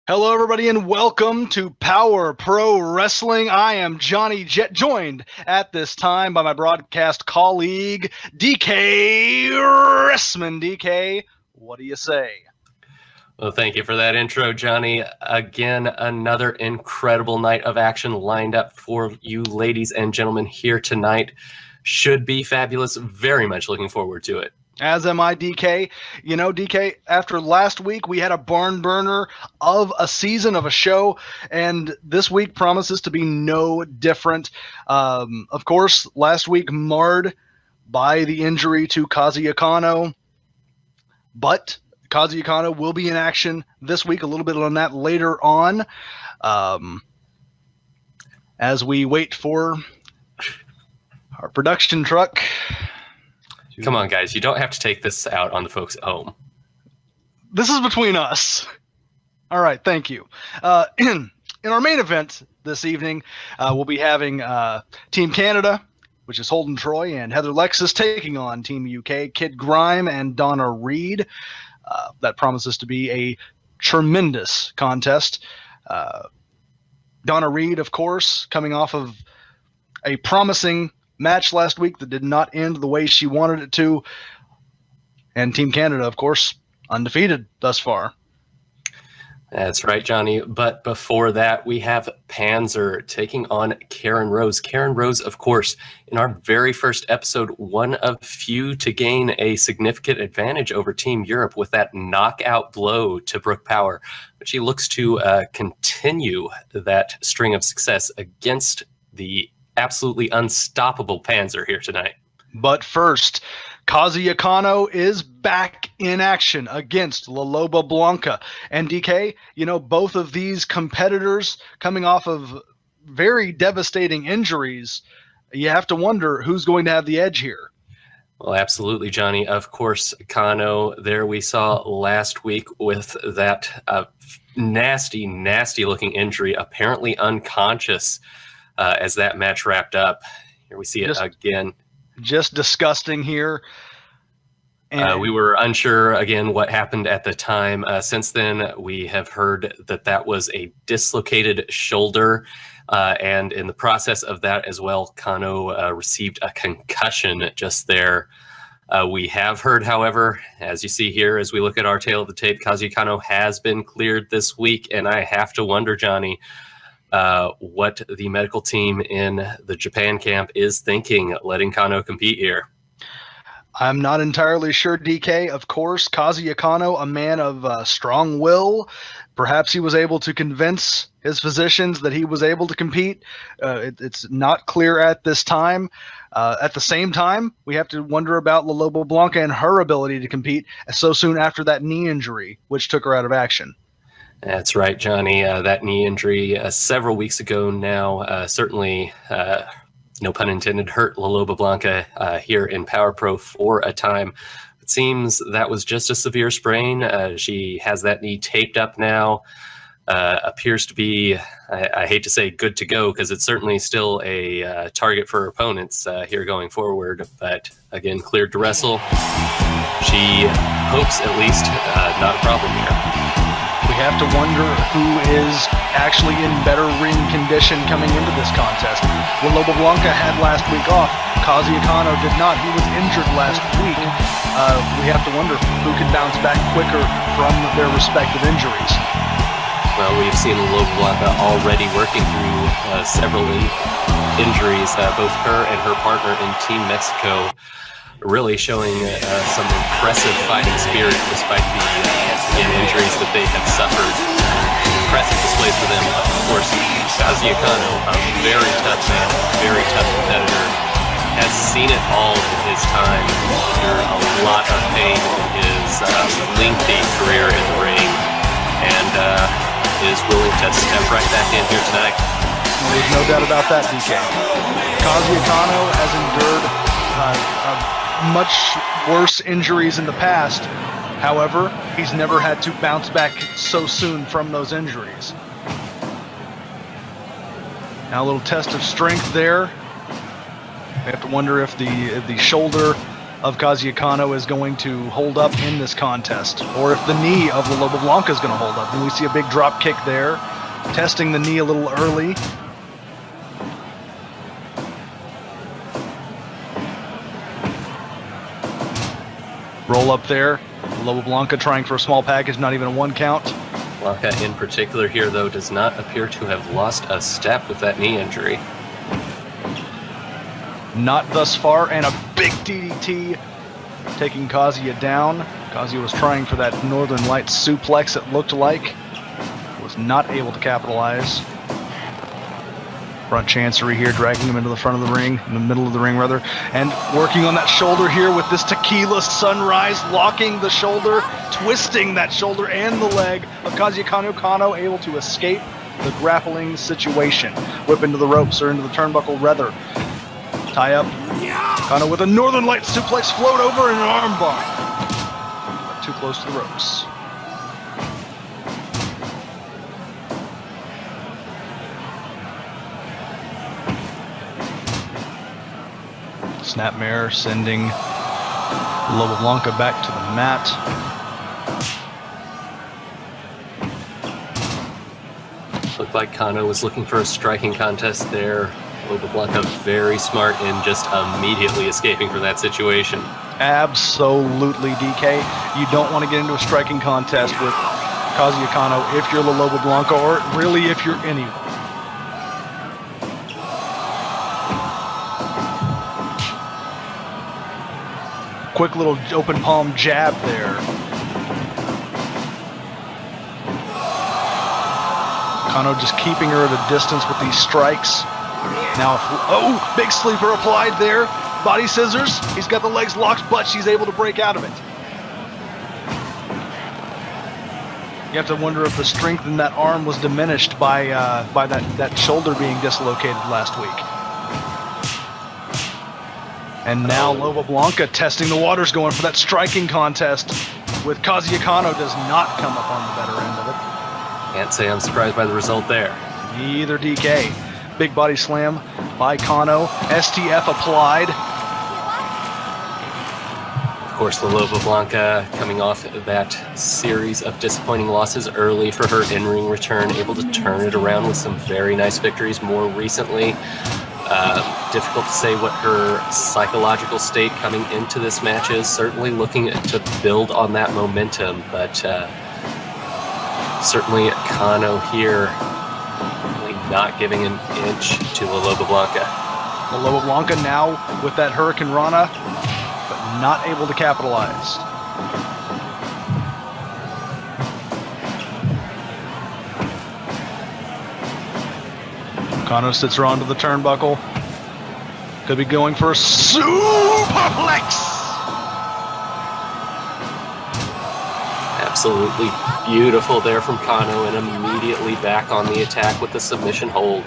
Hello, everybody, and welcome to Power Pro Wrestling. I am Johnny Jet, joined at this time by my broadcast colleague, DK Ressman. DK, what do you say? Well, thank you for that intro, Johnny. Again, another incredible night of action lined up for you ladies and gentlemen here tonight. Should be fabulous. Very much looking forward to it. As am I, DK. You know, DK, after last week, we had a barn burner of a season of a show, and this week promises to be no different. Of course, last week marred by the injury to Kazuya Kano, but Kazuya Kano will be in action this week. A little bit on that later on, as we wait for our production truck. Come on, guys. You don't have to take this out on the folks at home. This is between us. All right, thank you. In our main event this evening, we'll be having Team Canada, which is Holden Troy and Heather Lexus, taking on Team UK, Kid Grime and Donna Reed. That promises to be a tremendous contest. Donna Reed, of course, coming off of a promising match last week that did not end the way she wanted it to. And Team Canada, of course, undefeated thus far. That's right, Johnny. But before that, we have Panzer taking on Karen Rose. Karen Rose, of course, in our very first episode, one of few to gain a significant advantage over Team Europe with that knockout blow to Brooke Power. But she looks to continue that string of success against the absolutely unstoppable Panzer here tonight. But first, Kazuya Kano is back in action against Loba Blanca. And DK, you know, both of these competitors coming off of very devastating injuries, you have to wonder who's going to have the edge here. Well, absolutely, Johnny. Of course, Kano, there we saw last week with that nasty looking injury, apparently unconscious as that match wrapped up. Here we see it again. Just disgusting here. And we were unsure, again, what happened at the time. Since then, we have heard that was a dislocated shoulder. And in the process of that as well, Kano received a concussion just there. We have heard, however, as you see here, as we look at our tail of the tape, Kazuya Kano has been cleared this week. And I have to wonder, Johnny, what the medical team in the Japan camp is thinking, letting Kano compete here. I'm not entirely sure, DK. Of course, Kazuya Kano, a man of strong will. Perhaps he was able to convince his physicians that he was able to compete. It's not clear at this time. At the same time, we have to wonder about Loba Blanca and her ability to compete so soon after that knee injury, which took her out of action. That's right, Johnny. That knee injury several weeks ago now certainly, no pun intended, hurt Loba Blanca here in Power Pro for a time. It seems that was just a severe sprain. She has that knee taped up now. Appears to be, I hate to say good to go, because it's certainly still a target for her opponents here going forward. But again, cleared to wrestle. She hopes at least not a problem here. We have to wonder who is actually in better ring condition coming into this contest. When Loba Blanca had last week off, Kazuya Kano did not. He was injured last week. We have to wonder who can bounce back quicker from their respective injuries. Well, we've seen Loba Blanca already working through several injuries, both her and her partner in Team Mexico, really showing some impressive fighting spirit despite the injuries that they have suffered. Impressive displays for them. Of course, Kazuya Kano, a very tough man, very tough competitor, has seen it all in his time, under a lot of pain in his lengthy career in the ring, and is willing to step right back in here tonight. There's no doubt about that, DK. Kazuya Kano has endured much worse injuries in the past. However, he's never had to bounce back so soon from those injuries. Now a little test of strength there. We have to wonder if the shoulder of Kazuya Kano is going to hold up in this contest, or if the knee of the Loba Blanca is going to hold up. And we see a big drop kick there, testing the knee a little early. Roll up there. Loba Blanca trying for a small package, not even a 1 count. Blanca in particular here, though, does not appear to have lost a step with that knee injury. Not thus far, and a big DDT taking Kazuya down. Kazuya was trying for that Northern Lights suplex, it looked like. Was not able to capitalize. Front chancery here, dragging him into the front of the ring, in the middle of the ring rather, and working on that shoulder here with this tequila sunrise, locking the shoulder, twisting that shoulder and the leg of Kazuya Kano. Kano able to escape the grappling situation. Whip into the ropes or into the turnbuckle rather. Tie up. Kano with a Northern Light suplex, float over and an armbar. But too close to the ropes. Snapmare sending Loba Blanca back to the mat. Looked like Kano was looking for a striking contest there. Loba Blanca very smart in just immediately escaping from that situation. Absolutely, DK. You don't want to get into a striking contest with Kazuya Kano if you're the Loba Blanca, or really if you're anyone. Quick little open palm jab there. Kano just keeping her at a distance with these strikes. Now, oh, big sleeper applied there. Body scissors. He's got the legs locked, but she's able to break out of it. You have to wonder if the strength in that arm was diminished by that shoulder being dislocated last week. And now Loba Blanca testing the waters, going for that striking contest with Kazuya Kano. Does not come up on the better end of it. Can't say I'm surprised by the result there. Neither, DK. Big body slam by Kano. STF applied. Of course, the Loba Blanca coming off that series of disappointing losses early for her in-ring return, able to turn it around with some very nice victories more recently. Difficult to say what her psychological state coming into this match is. Certainly looking to build on that momentum, but certainly Kano here really not giving an inch to the Loba Blanca. The Loba Blanca now with that Hurricane Rana, but not able to capitalize. Kano sits her onto the turnbuckle. Could be going for a superplex. Absolutely beautiful there from Kano, and immediately back on the attack with the submission hold.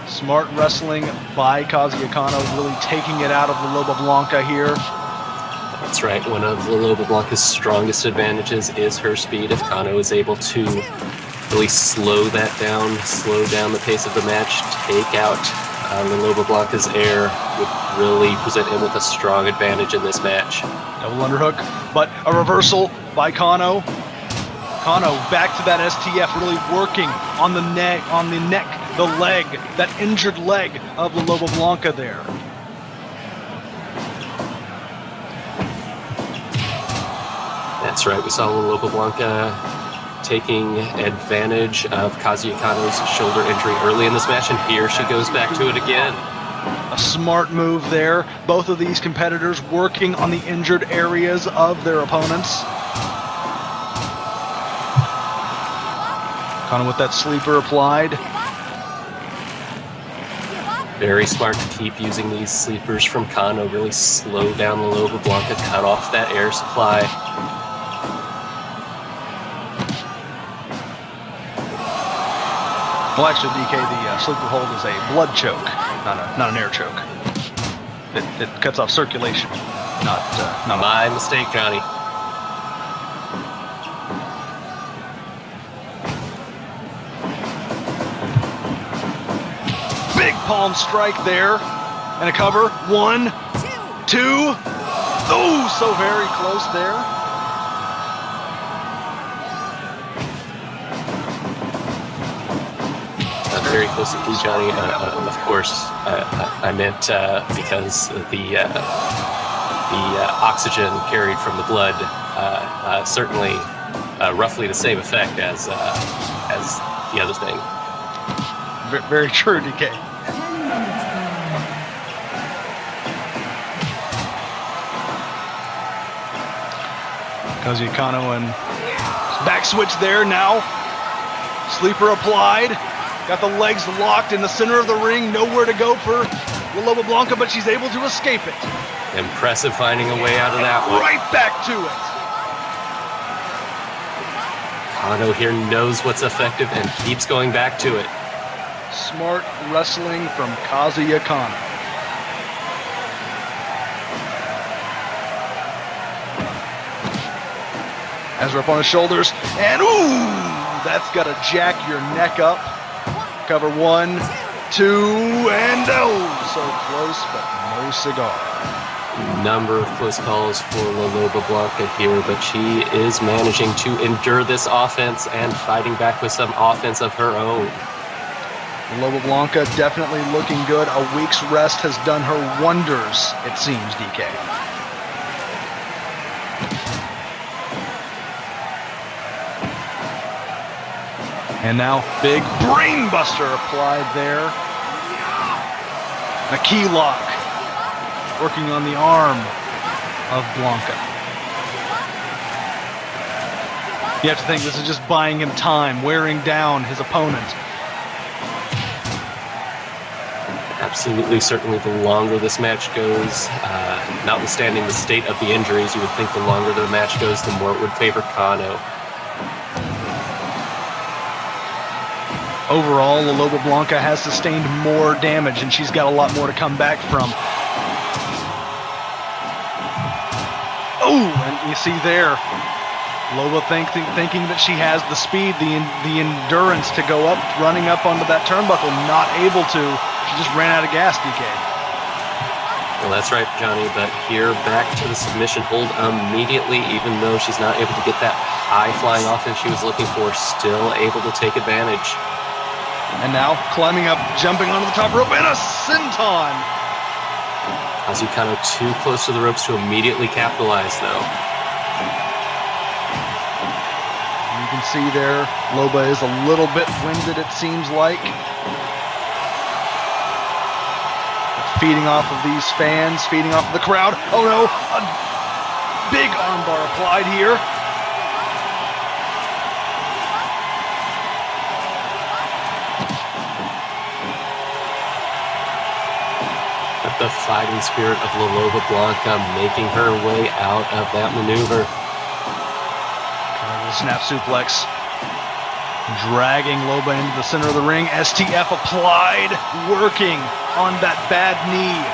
Smart wrestling by Kazuya Kano, really taking it out of the Loba Blanca here. That's right, one of the Loba Blanca's strongest advantages is her speed. If Kano is able to really slow that down, slow down the pace of the match, take out the Loba Blanca's air, would really present him with a strong advantage in this match. Double underhook, but a reversal by Kano. Kano back to that STF, really working on the neck, the leg, that injured leg of the Loba Blanca there. That's right, we saw the Loba Blanca taking advantage of Kazuya Kano's shoulder injury early in this match, and here she goes back to it again. A smart move there. Both of these competitors working on the injured areas of their opponents. Kano with that sleeper applied. Very smart to keep using these sleepers from Kano, really slow down the Loba Blanca, cut off that air supply. Well, actually, DK, the sleeper hold is a blood choke, not an air choke. It cuts off circulation, not My mistake, Johnny. Big palm strike there, and a cover. 1, 2. Oh, so very close there. Very close indeed, Johnny. Of course, I meant because the oxygen carried from the blood certainly roughly the same effect as the other thing. Very true, DK. Kazuya Kano and back switch there now. Sleeper applied. Got the legs locked in the center of the ring. Nowhere to go for Loba Blanca, but she's able to escape it. Impressive finding a way out of that one. Right back to it. Kano here knows what's effective and keeps going back to it. Smart wrestling from Kazuya Kano. Has her up on his shoulders, and ooh, that's got to jack your neck up. Cover 1, 2, and oh, so close, but no cigar. Number of close calls for Loba Blanca here, but she is managing to endure this offense and fighting back with some offense of her own. Loba Blanca definitely looking good. A week's rest has done her wonders, it seems, DK. And now, big brain buster applied there. A key lock, working on the arm of Blanca. You have to think this is just buying him time, wearing down his opponent. Absolutely, certainly the longer this match goes, notwithstanding the state of the injuries, you would think the longer the match goes, the more it would favor Kano. Overall, Loba Blanca has sustained more damage, and she's got a lot more to come back from. Oh, and you see there, Loba thinking that she has the speed, the endurance to go up, running up onto that turnbuckle, not able to. She just ran out of gas, DK. Well, that's right, Johnny, but here back to the submission hold immediately, even though she's not able to get that high-flying offense she was looking for, still able to take advantage. And now, climbing up, jumping onto the top rope, and a senton! Kazuya Kano too close to the ropes to immediately capitalize, though. You can see there, Loba is a little bit winded, it seems like. Feeding off of these fans, feeding off of the crowd. Oh no, a big armbar applied here. The fighting spirit of Loba Blanca making her way out of that maneuver. The snap suplex. Dragging Loba into the center of the ring. STF applied. Working on that bad knee.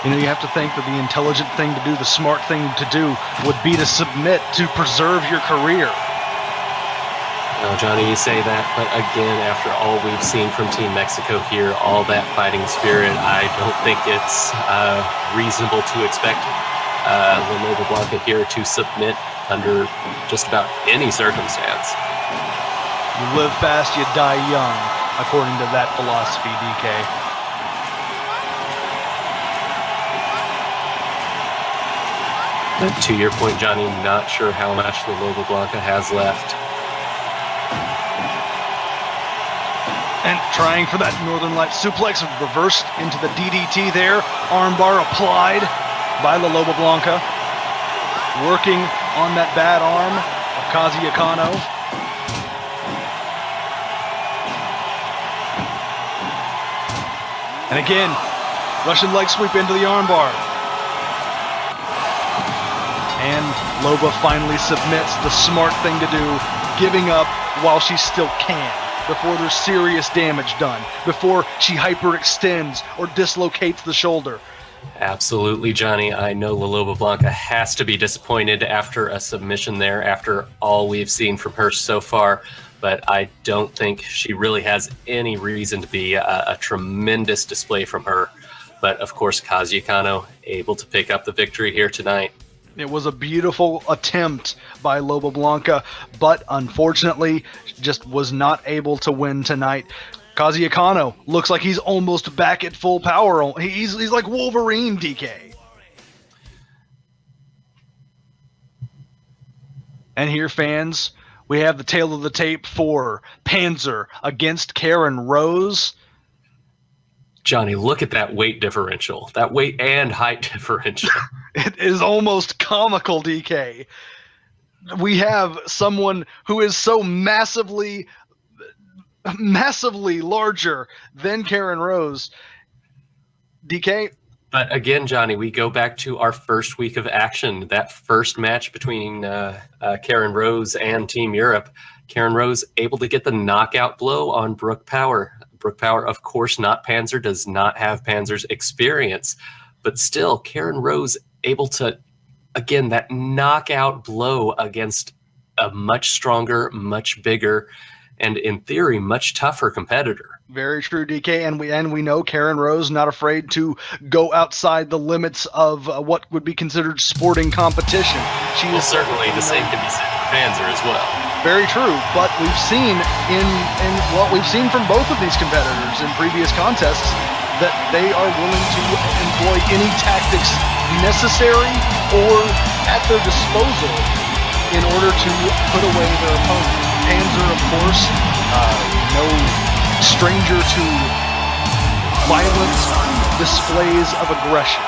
You know, you have to think that the intelligent thing to do, the smart thing to do, would be to submit to preserve your career. Well, Johnny, you say that, but again, after all we've seen from Team Mexico here, all that fighting spirit, I don't think it's reasonable to expect Loba Blanca here to submit under just about any circumstance. You live fast, you die young, according to that philosophy, DK. But to your point, Johnny, not sure how much the Loba Blanca has left. And trying for that Northern Light suplex, reversed into the DDT there. Armbar applied by Loba Blanca. Working on that bad arm of Kazuya Kano. And again, Russian leg sweep into the armbar. And Loba finally submits, the smart thing to do, giving up while she still can, before there's serious damage done, before she hyperextends or dislocates the shoulder. Absolutely, Johnny. I know Loba Blanca has to be disappointed after a submission there, after all we've seen from her so far. But I don't think she really has any reason to be. A tremendous display from her. But of course, Kazuya Kano able to pick up the victory here tonight. It was a beautiful attempt by Loba Blanca, but unfortunately just was not able to win tonight. Kazuya Kano looks like he's almost back at full power. He's like Wolverine, DK. And here, fans, we have the tail of the tape for Panzer against Karen Rose. Johnny, look at that weight differential. That weight and height differential. It is almost comical, DK. We have someone who is so massively larger than Karen Rose. DK? But again, Johnny, we go back to our first week of action, that first match between Karen Rose and Team Europe. Karen Rose able to get the knockout blow on Brooke Power. Brooke Power, of course, not Panzer, does not have Panzer's experience. But still, Karen Rose able to, again, that knockout blow against a much stronger, much bigger, and in theory, much tougher competitor. Very true, DK, and we know Karen Rose not afraid to go outside the limits of what would be considered sporting competition. Certainly the same can be said for Panzer as well. Very true, but we've seen in what we've seen from both of these competitors in previous contests that they are willing to employ any tactics necessary or at their disposal in order to put away their opponent. Panzer, of course, no stranger to violent displays of aggression.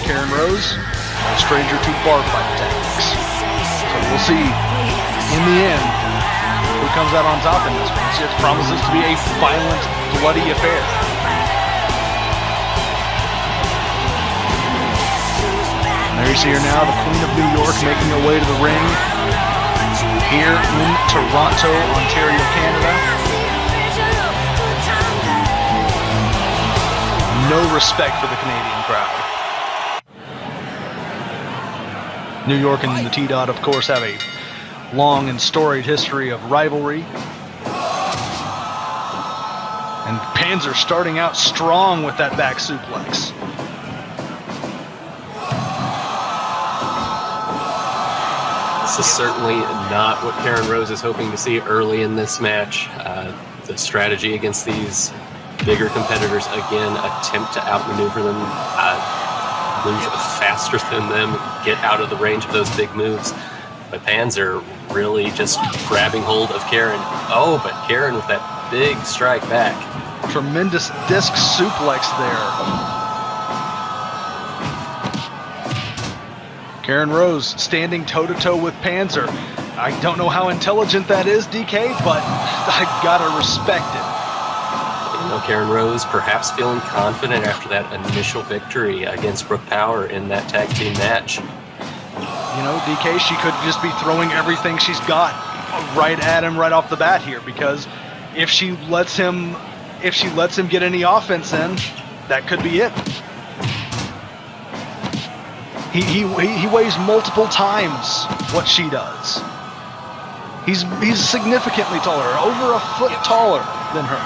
Karen Rose, no stranger to bar fight tactics. So we'll see, in the end, who comes out on top in this one. It promises to be a violent, bloody affair. And there you see her now, the Queen of New York, making her way to the ring here in Toronto, Ontario, Canada. No respect for the Canadian crowd. New York and the T-Dot, of course, have a long and storied history of rivalry. And Panzer starting out strong with that back suplex. This is certainly not what Karen Rose is hoping to see early in this match. The strategy against these bigger competitors, again, attempt to outmaneuver them, move faster than them, get out of the range of those big moves. But Panzer really just grabbing hold of Karen. Oh, but Karen with that big strike back. Tremendous disc suplex there. Karen Rose standing toe-to-toe with Panzer. I don't know how intelligent that is, DK, but I gotta respect it. You know, Karen Rose perhaps feeling confident after that initial victory against Brooke Power in that tag team match. You know, DK, she could just be throwing everything she's got right at him right off the bat here, because if she lets him get any offense in, that could be it. He weighs multiple times what she does. He's significantly taller, over a foot taller than her.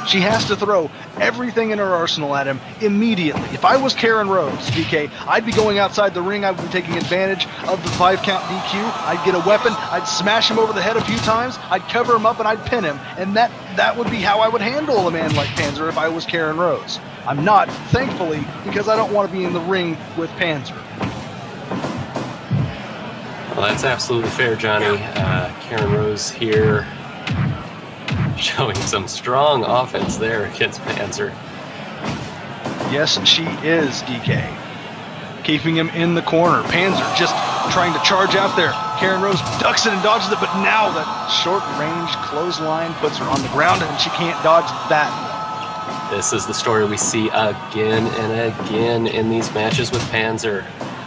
She has to throw everything in her arsenal at him immediately. If I was Karen Rose, DK, I'd be going outside the ring. I would be taking advantage of the 5-count DQ. I'd get a weapon. I'd smash him over the head a few times. I'd cover him up and I'd pin him. And that would be how I would handle a man like Panzer if I was Karen Rose. I'm not, thankfully, because I don't want to be in the ring with Panzer. Well, that's absolutely fair, Johnny. Karen Rose here showing some strong offense there against Panzer. Yes, she is, DK. Keeping him in the corner. Panzer just trying to charge out there. Karen Rose ducks it and dodges it, but now that short-range clothesline puts her on the ground and she can't dodge that. This is the story we see again and again in these matches with Panzer.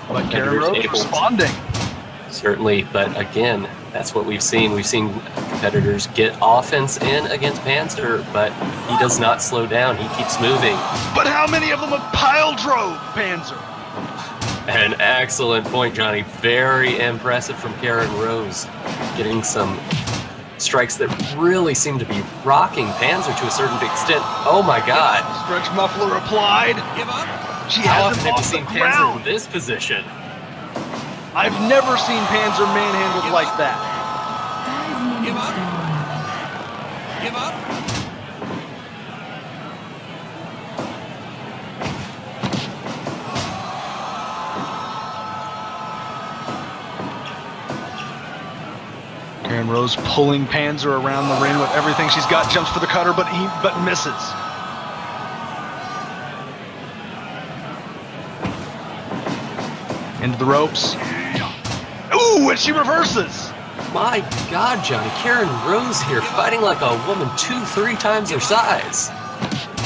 But Karen Rose responding. Certainly, but again, that's what we've seen. We've seen competitors get offense in against Panzer, but he does not slow down. He keeps moving. But how many of them have pile drove Panzer? An excellent point, Johnny. Very impressive from Karen Rose, getting some strikes that really seem to be rocking Panzer to a certain extent. Oh my God! Stretch muffler applied. Give up. She How has often him have you off the seen Panzer in ground. this position? I've never seen Panzer manhandled like that. 5 Give minutes up. gone. Give up. Karen Rose pulling Panzer around the ring with everything she's got, jumps for the cutter, but misses. Into the ropes. Ooh, and she reverses. My God, Johnny, Karen Rose here fighting like a woman 2-3 times her size.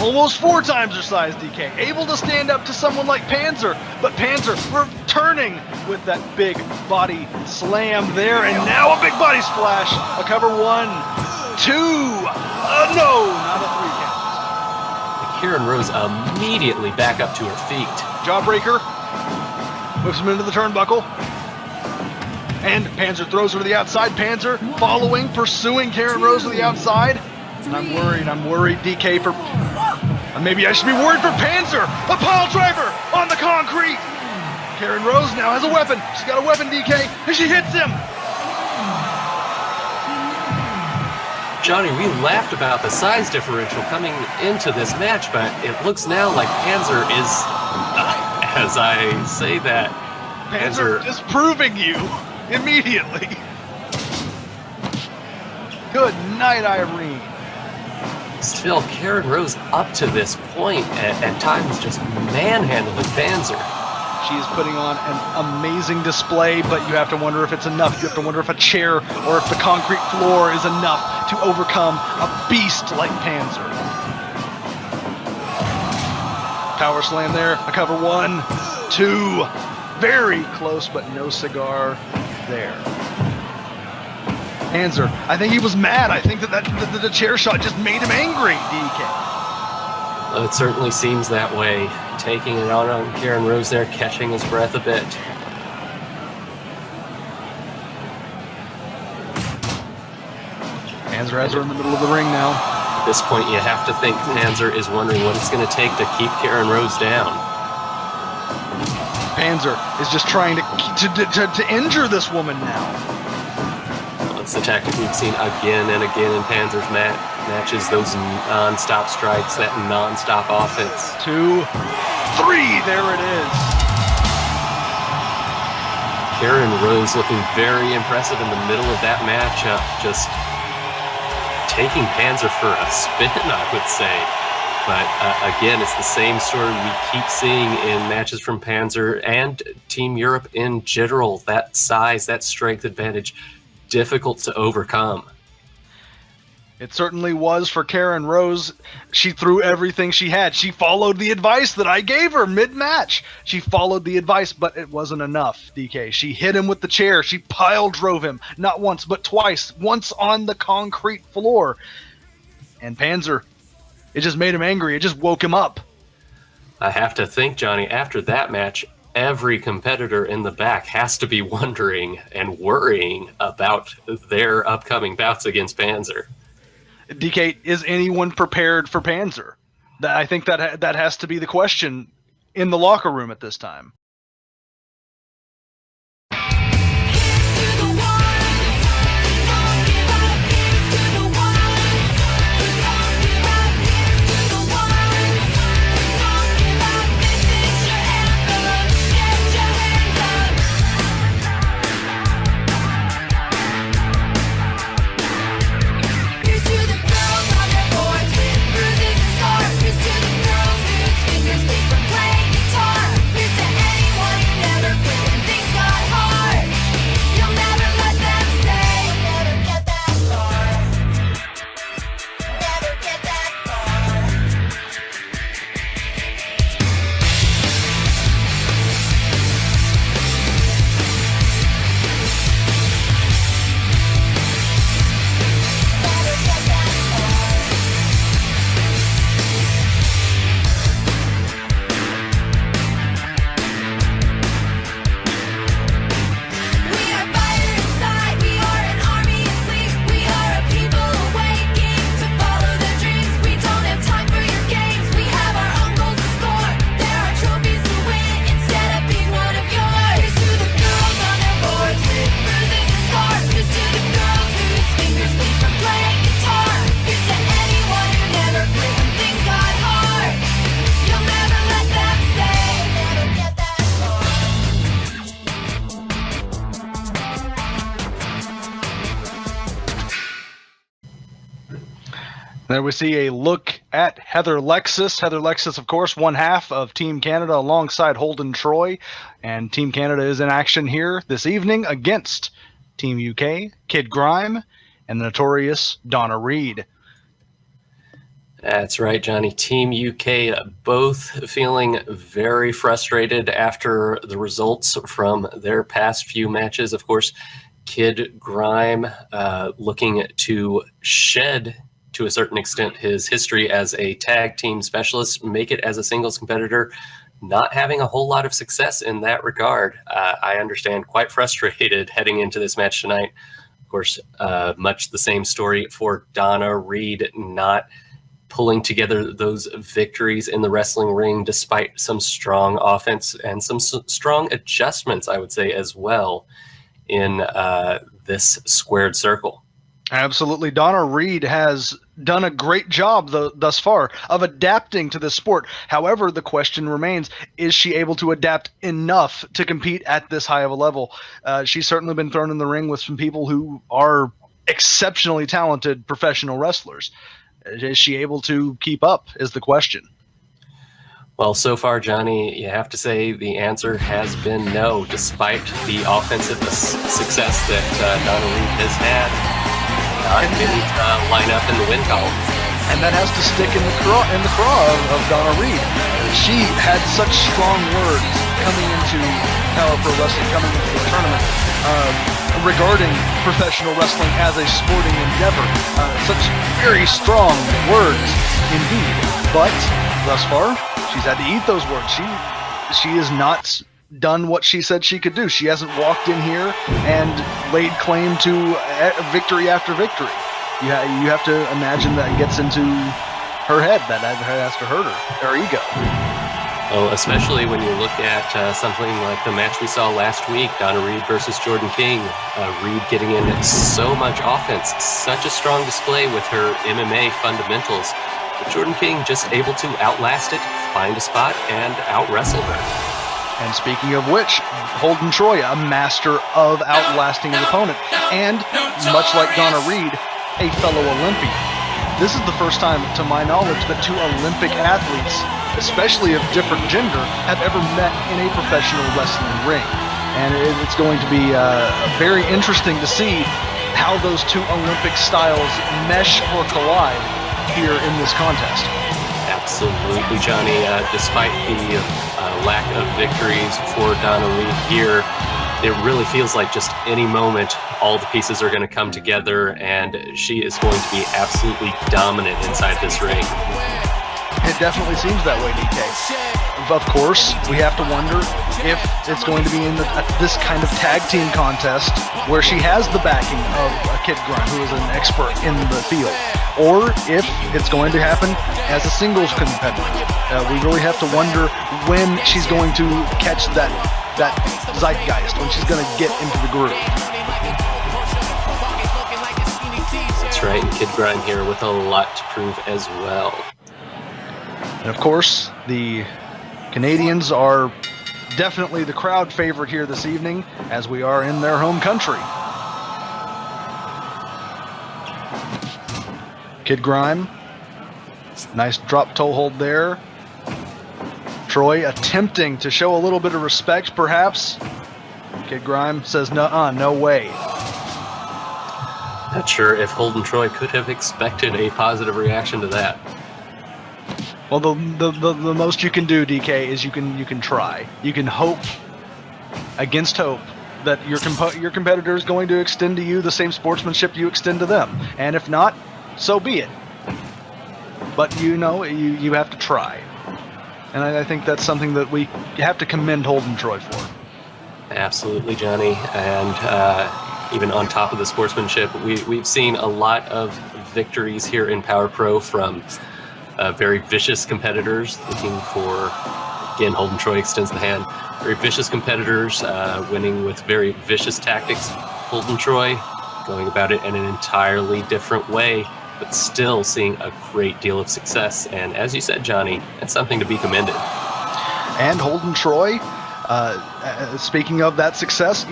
Almost 4 times her size, DK. Able to stand up to someone like Panzer, but Panzer returning with that big body slam there, and now a big body splash. A cover 1, 2, no, not a 3 count. Karen Rose immediately back up to her feet. Jawbreaker, whips him into the turnbuckle, and Panzer throws her to the outside. Panzer following, pursuing Karen Rose to the outside. And I'm worried, DK, for... maybe I should be worried for Panzer! A pile driver on the concrete! Karen Rose now has a weapon. She's got a weapon, DK, and she hits him! Johnny, we laughed about the size differential coming into this match, but it looks now like Panzer is, as I say that, Panzer disproving you immediately. Good night, Irene. Still, Karen Rose up to this point, at times just manhandling Panzer. She is putting on an amazing display, but you have to wonder if it's enough. You have to wonder if a chair or if the concrete floor is enough to overcome a beast like Panzer. Power slam there, a cover 1, 2, very close, but no cigar there. Panzer, I think he was mad. I think that the chair shot just made him angry, DK. Well, it certainly seems that way. Taking it on Karen Rose there, catching his breath a bit. Panzer has her in the middle of the ring now. At this point, you have to think Panzer is wondering what it's going to take to keep Karen Rose down. Panzer is just trying to injure this woman now. It's the tactic we've seen again and again in Panzer's matches, those non-stop strikes, that non-stop offense. 2, 3, there it is. Karen Rose looking very impressive in the middle of that matchup, just taking Panzer for a spin, I would say. But again, it's the same story we keep seeing in matches from Panzer and Team Europe in general. That size, that strength advantage, difficult to overcome. It certainly was for Karen Rose. She threw everything she had. She followed the advice that I gave her mid-match. She followed the advice, but it wasn't enough, DK. She hit him with the chair. She pile drove him, not once, but twice. Once on the concrete floor. And Panzer, it just made him angry. It just woke him up. I have to think, Johnny, after that match, every competitor in the back has to be wondering and worrying about their upcoming bouts against Panzer. DK, is anyone prepared for Panzer? I think that has to be the question in the locker room at this time. Here's to the girls whose fingers bleed from playing guitar. Here's to any There we see a look at Heather Lexus. Heather Lexus, of course, one half of Team Canada alongside Holden Troy. And Team Canada is in action here this evening against Team UK, Kid Grime, and the notorious Donna Reed. That's right, Johnny. Team UK both feeling very frustrated after the results from their past few matches. Of course, Kid Grime looking to shed, to a certain extent, his history as a tag team specialist, make it as a singles competitor, not having a whole lot of success in that regard. I understand, quite frustrated heading into this match tonight. Of course, much the same story for Donna Reed, not pulling together those victories in the wrestling ring despite some strong offense and some strong adjustments, I would say, as well in this squared circle. Absolutely. Donna Reed has done a great job thus far of adapting to this sport. However, the question remains, is she able to adapt enough to compete at this high of a level? She's certainly been thrown in the ring with some people who are exceptionally talented professional wrestlers. Is she able to keep up is the question. Well, so far, Johnny, you have to say the answer has been no, despite the offensive success that Donna Reed has had. Not getting line up in the win column. And that has to stick in the craw of Donna Reed. She had such strong words coming into Power Pro Wrestling, coming into the tournament, regarding professional wrestling as a sporting endeavor. Such very strong words indeed. But thus far, she's had to eat those words. She has not done what she said she could do. She hasn't walked in here and laid claim to victory after victory. You have to imagine that gets into her head. That has to hurt her ego. Well, especially when you look at something like the match we saw last week, Donna Reed versus Jordan King. Reed getting in so much offense, such a strong display with her MMA fundamentals. But Jordan King just able to outlast it, find a spot, and out-wrestle her. And speaking of which, Holden Troy, a master of outlasting his opponent, and much like Donna Reed, a fellow Olympian. This is the first time, to my knowledge, that two Olympic athletes, especially of different gender, have ever met in a professional wrestling ring. And it's going to be very interesting to see how those two Olympic styles mesh or collide here in this contest. Absolutely, Johnny. Despite the lack of victories for Donna Reed here, it really feels like just any moment all the pieces are going to come together and she is going to be absolutely dominant inside this ring. It definitely seems that way, DK. Of course, we have to wonder if it's going to be in this kind of tag team contest where she has the backing of a Kid Grime, who is an expert in the field, or if it's going to happen as a singles competitor. We really have to wonder when she's going to catch that zeitgeist, when she's going to get into the groove. That's right, and Kid Grime here with a lot to prove as well. And of course, the Canadians are definitely the crowd favorite here this evening, as we are in their home country. Kid Grime, nice drop toe hold there. Troy attempting to show a little bit of respect, perhaps. Kid Grime says, no way. Not sure if Holden Troy could have expected a positive reaction to that. Well, the most you can do, DK, is you can try. You can hope against hope that your competitor is going to extend to you the same sportsmanship you extend to them. And if not, so be it. But you have to try. And I think that's something that we have to commend Holden Troy for. Absolutely, Johnny. And even on top of the sportsmanship, we've seen a lot of victories here in Power Pro from very vicious competitors looking for, again, Holden Troy extends the hand, very vicious competitors winning with very vicious tactics. Holden Troy going about it in an entirely different way, but still seeing a great deal of success. And as you said, Johnny, that's something to be commended. And Holden Troy, speaking of that success,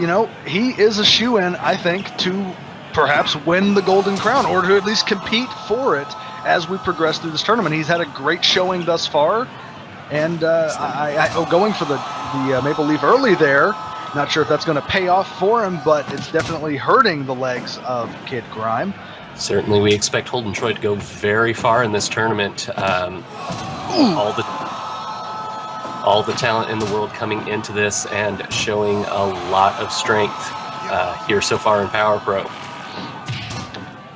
he is a shoo-in, I think, to perhaps win the Golden Crown, or to at least compete for it as we progress through this tournament. He's had a great showing thus far, and going for the Maple Leaf early there. Not sure if that's going to pay off for him, but it's definitely hurting the legs of Kid Grime. Certainly, we expect Holden Troy to go very far in this tournament. All the talent in the world coming into this and showing a lot of strength here so far in Power Pro.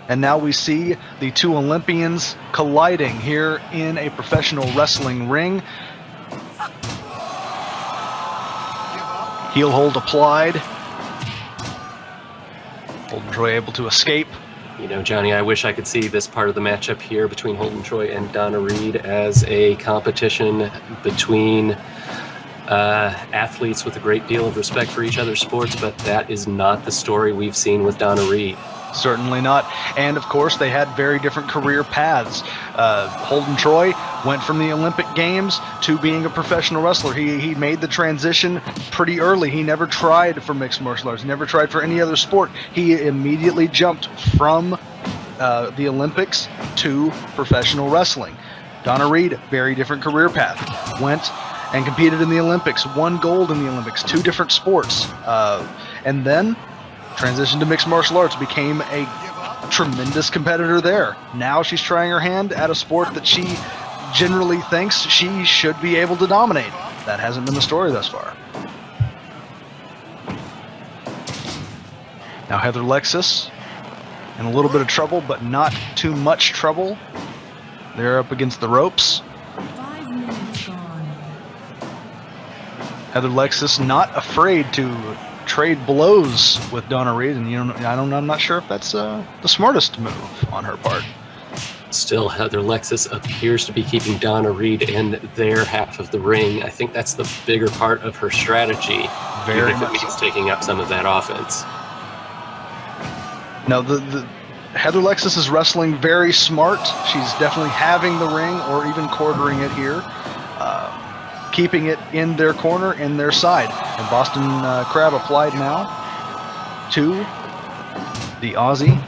And now we see the two Olympians colliding here in a professional wrestling ring. Heel hold applied. Holden Troy able to escape. You know, Johnny, I wish I could see this part of the matchup here between Holden Troy and Donna Reed as a competition between athletes with a great deal of respect for each other's sports, but that is not the story we've seen with Donna Reed. Certainly not. And of course, they had very different career paths. Holden Troy went from the Olympic Games to being a professional wrestler. He made the transition pretty early. He never tried for mixed martial arts, never tried for any other sport. He immediately jumped from the Olympics to professional wrestling. Donna Reed, very different career path. Went and competed in the Olympics, won gold in the Olympics, 2 different sports. And then transitioned to mixed martial arts, became a tremendous competitor there. Now she's trying her hand at a sport that she generally thinks she should be able to dominate. That hasn't been the story thus far. Now Heather Lexus in a little bit of trouble, but not too much trouble. They're up against the ropes. 5 minutes gone. Heather Lexus not afraid to trade blows with Donna Reed, and I'm not sure if that's the smartest move on her part. Still, Heather Lexus appears to be keeping Donna Reed in their half of the ring. I think that's the bigger part of her strategy, Very even if it much means so. taking up some of that offense. Now, the Heather Lexus is wrestling very smart. She's definitely having the ring or even quartering it here, keeping it in their corner, in their side. And Boston Crab applied now to the Aussie.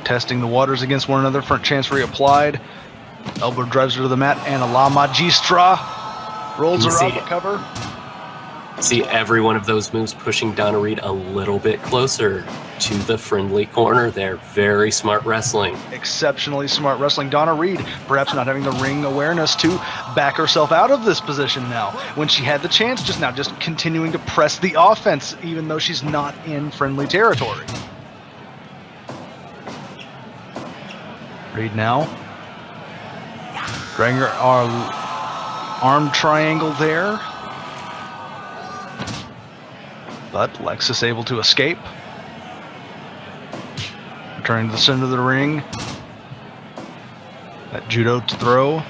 Testing the waters against one another. Front chancery applied. Elbow drives her to the mat, and a La Magistra rolls her out the cover. See every one of those moves pushing Donna Reed a little bit closer to the friendly corner there. Very smart wrestling. Exceptionally smart wrestling. Donna Reed perhaps not having the ring awareness to back herself out of this position now. When she had the chance just now, just continuing to press the offense even though she's not in friendly territory. Reed now. Dragging her arm triangle there. But Lexus able to escape. Returning to the center of the ring. That judo throw.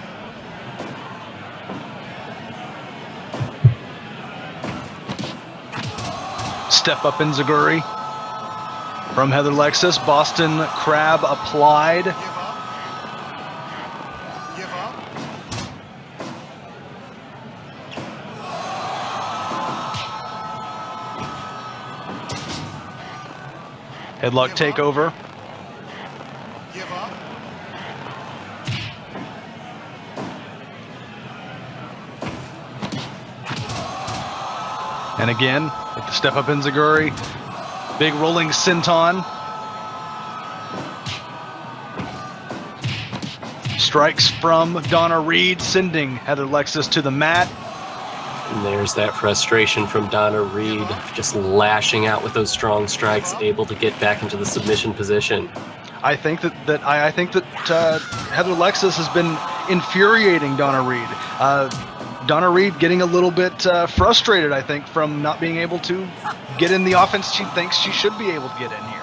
Step up enziguri from Heather Lexus. Boston Crab applied. Headlock takeover. And again, with the step up enziguri. Big rolling senton. Strikes from Donna Reed, sending Heather Lexus to the mat. And there's that frustration from Donna Reed, just lashing out with those strong strikes, able to get back into the submission position. I think that Heather Lexus has been infuriating Donna Reed. Donna Reed getting a little bit frustrated, I think, from not being able to get in the offense she thinks she should be able to get in here.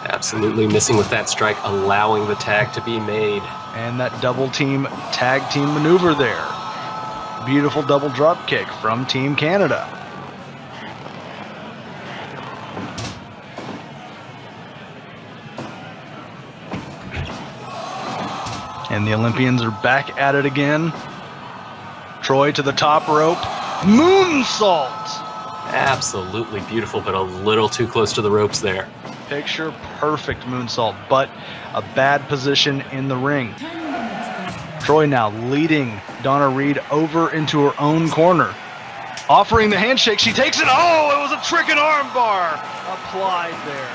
Absolutely missing with that strike, allowing the tag to be made. And that double team tag team maneuver there. Beautiful double drop kick from Team Canada. And the Olympians are back at it again. Troy to the top rope. Moonsault! Absolutely beautiful, but a little too close to the ropes there. Picture perfect moonsault, but a bad position in the ring. 10 minutes gone. Troy now leading Donna Reed over into her own corner. Offering the handshake, she takes it. Oh, it was a trick and arm bar applied there.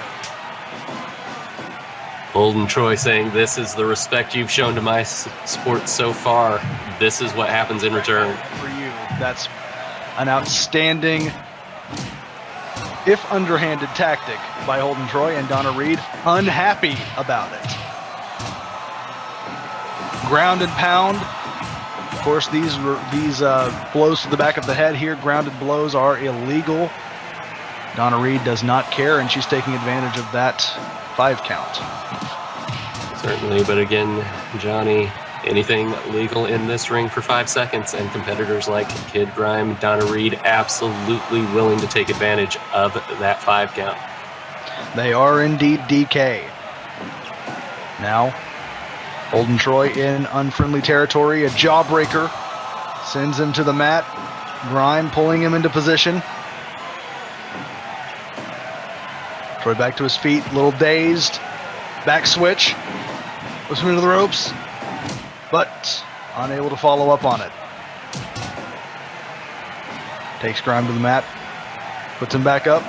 Holden Troy saying, "This is the respect you've shown to my sport so far. This is what happens in return." For you, that's an outstanding, if underhanded, tactic by Holden Troy, and Donna Reed unhappy about it. Ground and pound. Of course, these blows to the back of the head here, grounded blows, are illegal. Donna Reed does not care, and she's taking advantage of that 5 count. Certainly, but again, Johnny, anything legal in this ring for 5 seconds, and competitors like Kid Grime, Donna Reed, absolutely willing to take advantage of that 5 count. They are indeed DK. Now, Holden Troy in unfriendly territory, a jawbreaker, sends him to the mat. Grime pulling him into position. Troy back to his feet, a little dazed. Back switch. Puts him into the ropes, but unable to follow up on it. Takes Grime to the mat, puts him back up.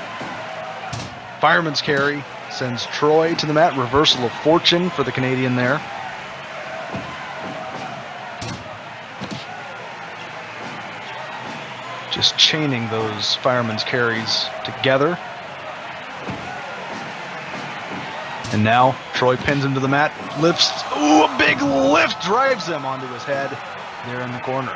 Fireman's carry sends Troy to the mat. Reversal of fortune for the Canadian there. Just chaining those fireman's carries together. And now Troy pins him to the mat, lifts, ooh, a big lift, drives him onto his head there in the corner.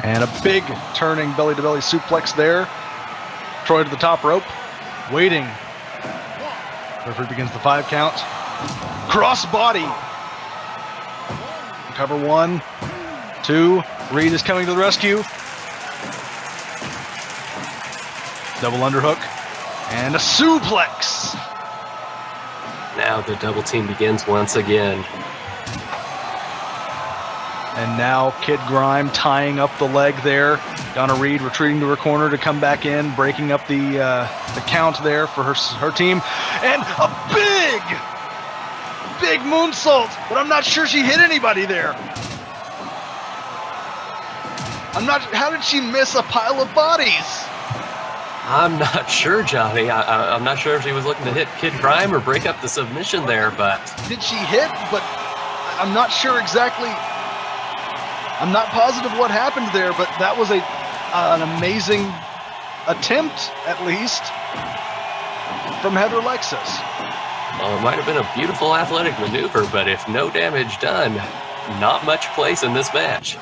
And a big turning belly-to-belly suplex there. Troy to the top rope, waiting. Referee begins the 5 count. Cross body. Cover 1, 2. Reed is coming to the rescue. Double underhook. And a suplex. Now the double team begins once again. And now Kid Grime tying up the leg there. Donna Reed retreating to her corner to come back in, breaking up the count there for her team. And a big moonsault, but I'm not sure she hit anybody there. How did she miss a pile of bodies? I'm not sure, Johnny. I'm not sure if she was looking to hit Kid Grime or break up the submission there, but... Did she hit? But I'm not sure exactly. I'm not positive what happened there, but that was an amazing attempt, at least, from Heather Lexus. Well, it might have been a beautiful athletic maneuver, but if no damage done, not much place in this match.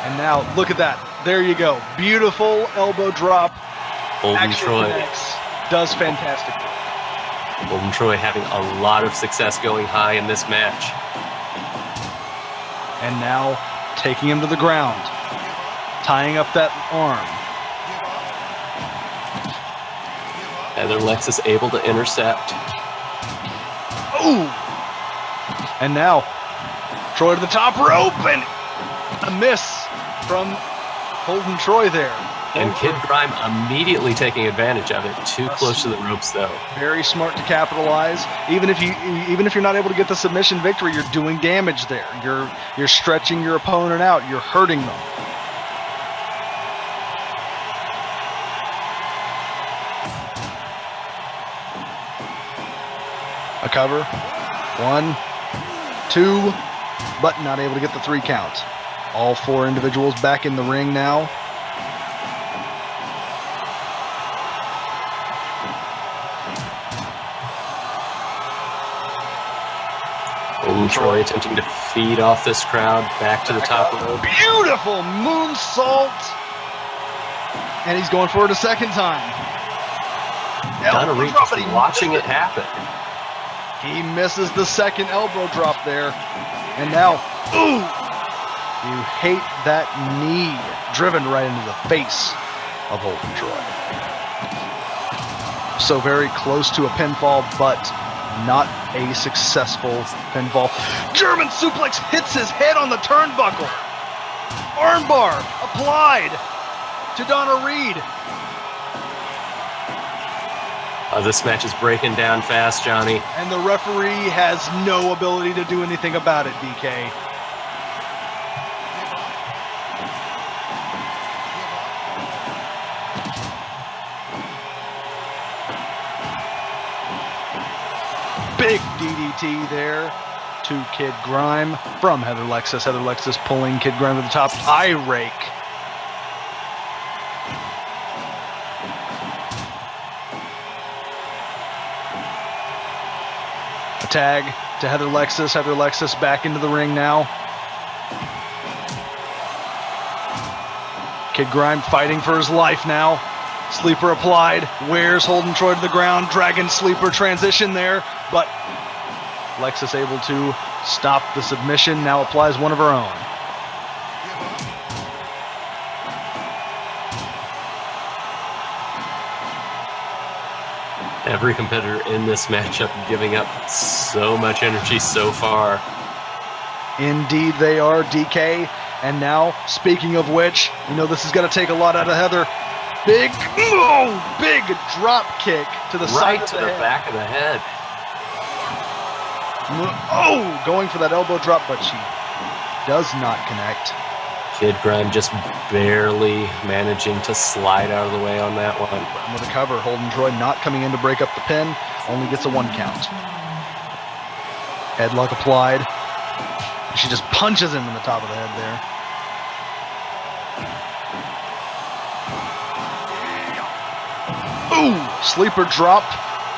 And now, look at that. There you go. Beautiful elbow drop. Holden Troy. Does fantastic work. Holden Troy having a lot of success going high in this match. And now, taking him to the ground. Tying up that arm. Heather Lexus able to intercept. Ooh! And now, Troy to the top rope, and a miss from Holden Troy there. And Kid Grime immediately taking advantage of it. Too close to the ropes, though. Very smart to capitalize. Even if you're not able to get the submission victory, you're doing damage there. You're stretching your opponent out. You're hurting them. A cover. 1, 2, but not able to get the 3 count. All 4 individuals back in the ring now. Holden Troy attempting to feed off this crowd back to the top rope. Beautiful moonsault. And he's going for it a second time. Donna Reed just watching it happen. He misses the second elbow drop there. And now, ooh! You hate that knee driven right into the face of Holden Troy. So very close to a pinfall, but Not a successful pinfall. German suplex hits his head on the turnbuckle. Armbar applied to Donna Reed. This match is breaking down fast, Johnny. And the referee has no ability to do anything about it, DK. Big DDT there to Kid Grime from Heather Lexis. Heather Lexis pulling Kid Grime to the top. Eye rake. A tag to Heather Lexis. Heather Lexis back into the ring now. Kid Grime fighting for his life now. Sleeper applied. Wares holding Troy to the ground. Dragon Sleeper transition there, but Lexis able to stop the submission. Now applies one of her own. Every competitor in this matchup giving up so much energy so far. Indeed they are, DK. And now, speaking of which, you know this is going to take a lot out of Heather. Big drop kick to the side Right to the back of the head. Oh, going for that elbow drop, but she does not connect. Kid Grime just barely managing to slide out of the way on that one. With a cover, Holden Troy not coming in to break up the pin, only gets a 1 count. Headlock applied. She just punches him in the top of the head there. Ooh, sleeper drop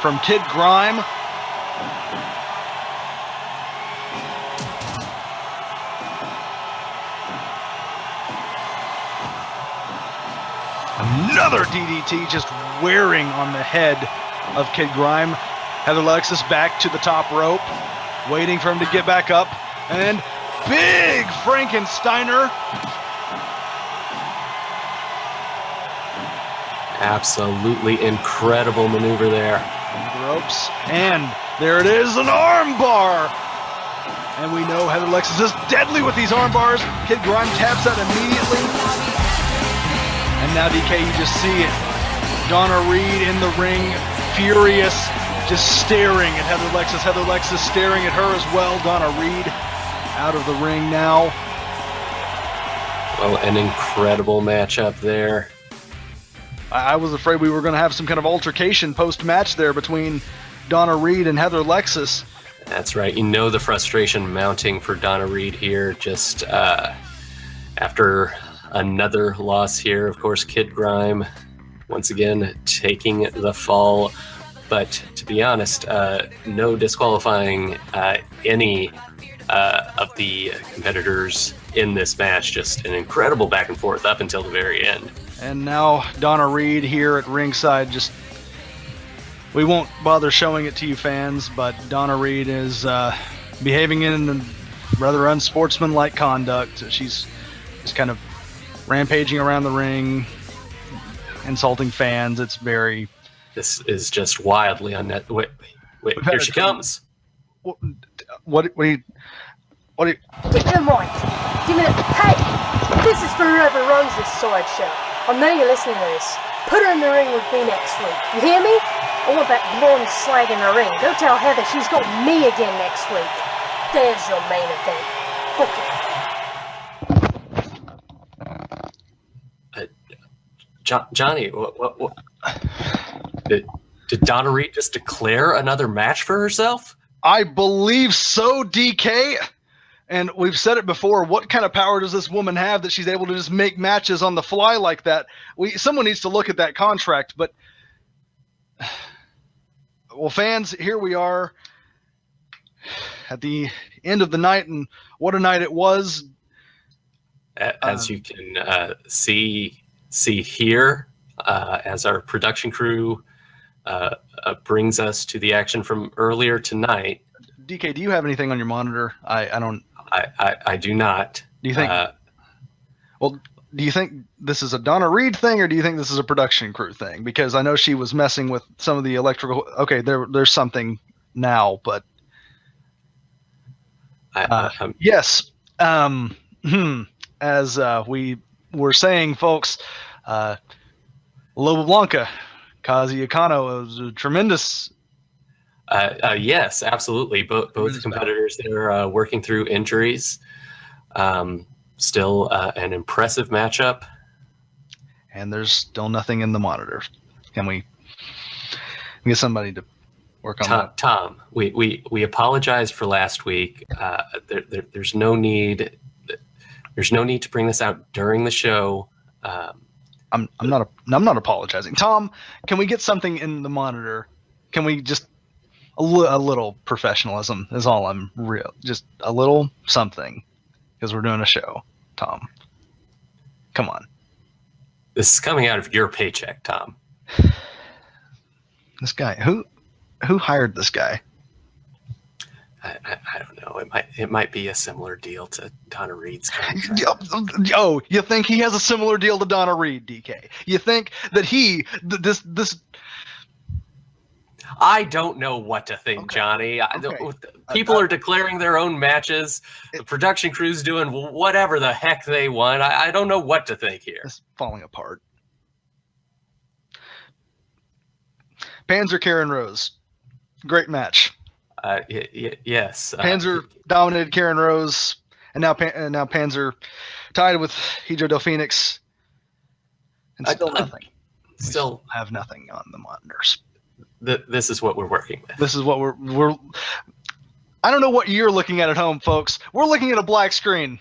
from Kid Grime. Another DDT just wearing on the head of Kid Grime. Heather Lexis back to the top rope, waiting for him to get back up. And big Frankensteiner. Absolutely incredible maneuver there. Under the ropes. And there it is, an arm bar. And we know Heather Lexis is deadly with these arm bars. Kid Grime taps that immediately. And now, DK, you just see it. Donna Reed in the ring, furious, just staring at Heather Lexis. Heather Lexis staring at her as well. Donna Reed out of the ring now. Well, an incredible matchup there. I was afraid we were going to have some kind of altercation post-match there between Donna Reed and Heather Lexis. That's right. You know the frustration mounting for Donna Reed here just after another loss here. Of course, Kid Grime once again taking the fall. But to be honest, no disqualifying any of the competitors in this match. Just an incredible back and forth up until the very end. And now Donna Reed here at ringside. Just we won't bother showing it to you fans, but Donna Reed is behaving in rather unsportsmanlike conduct. She's just kind of rampaging around the ring, insulting fans. It's very... This is just wildly unnet. Wait, here she comes. What do you... Get the mic. Give me the... Hey! This is for whoever runs this sideshow. I know you're listening to this. Put her in the ring with me next week. You hear me? I want that blonde slag in the ring. Go tell Heather she's got me again next week. There's your main event. Book it. Johnny, what? Did Donna Reed just declare another match for herself? I believe so, DK. And we've said it before. What kind of power does this woman have that she's able to just make matches on the fly like that? Someone needs to look at that contract. But, well, fans, here we are at the end of the night, and what a night it was. As you can see here, as our production crew brings us to the action from earlier tonight. DK, do you have anything on your monitor? I don't. I do not. Do you think? Well, do you think this is a Donna Reed thing, or do you think this is a production crew thing? Because I know she was messing with some of the electrical. Okay, there's something now, but yes. As we were saying, folks, Loba Blanca, Kazuya Kano was a tremendous. Yes, absolutely. Both competitors are working through injuries. Still an impressive matchup. And there's still nothing in the monitor. Can we get somebody to work on that? Tom, we apologize for last week. There's no need. There's no need to bring this out during the show. I'm not apologizing. Tom, can we get something in the monitor? Can we just a little professionalism is all I'm real. Just a little something, because we're doing a show. Tom, come on. This is coming out of your paycheck, Tom. This guy, who hired this guy? I don't know. It might be a similar deal to Donna Reed's contract. Oh, you think he has a similar deal to Donna Reed, DK? You think that this? I don't know what to think, Okay. Johnny. Okay. People are declaring their own matches. The production crew's doing whatever the heck they want. I don't know what to think here. It's falling apart. Panzer Karen Rose, great match. Yes. Panzer dominated Karen Rose, and now Panzer tied with Hydro Del Phoenix, and still nothing. Still have nothing on the monitors. This is what we're working with. This is what we're. I don't know what you're looking at home, folks. We're looking at a black screen.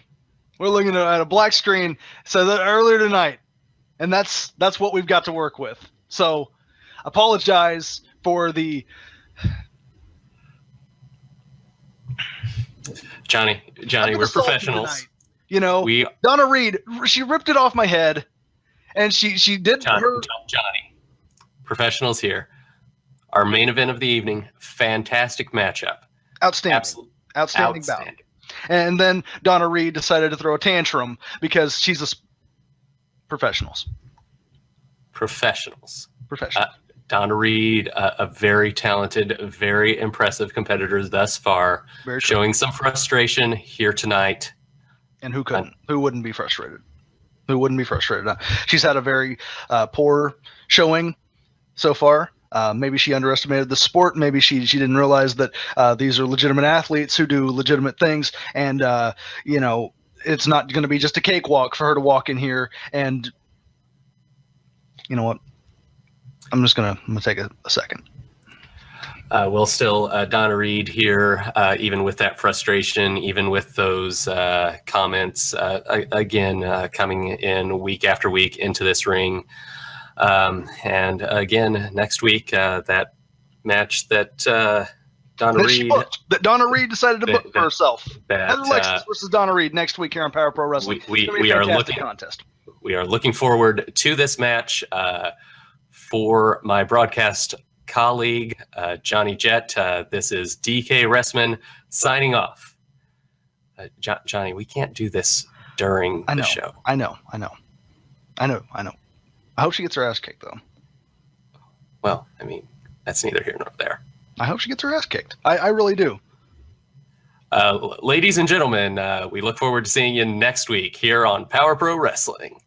We're looking at a black screen. So that earlier tonight, and that's what we've got to work with. So, apologize for the. Johnny, we're professionals. You know, Donna Reed, she ripped it off my head, and she did Johnny, professionals here. Our main event of the evening, fantastic matchup. Outstanding bout. And then Donna Reed decided to throw a tantrum because she's professionals. Donna Reed, a very talented, very impressive competitor thus far, showing some frustration here tonight. And who couldn't? Who wouldn't be frustrated? She's had a very poor showing so far. Maybe she underestimated the sport. Maybe she didn't realize that these are legitimate athletes who do legitimate things. And, it's not going to be just a cakewalk for her to walk in here. And you know what? I'm going to take a second. Well, still, Donna Reed here, even with that frustration, even with those comments, again, coming in week after week into this ring. And again, next week, that match that Donna Reed decided to book for herself. Alexis versus Donna Reed next week here on Power Pro Wrestling. We are looking forward to this match. For my broadcast colleague, Johnny Jett, this is DK Ressman signing off. Johnny, we can't do this during the show. I know. I hope she gets her ass kicked, though. Well, I mean, that's neither here nor there. I hope she gets her ass kicked. I really do. Ladies and gentlemen, we look forward to seeing you next week here on Power Pro Wrestling.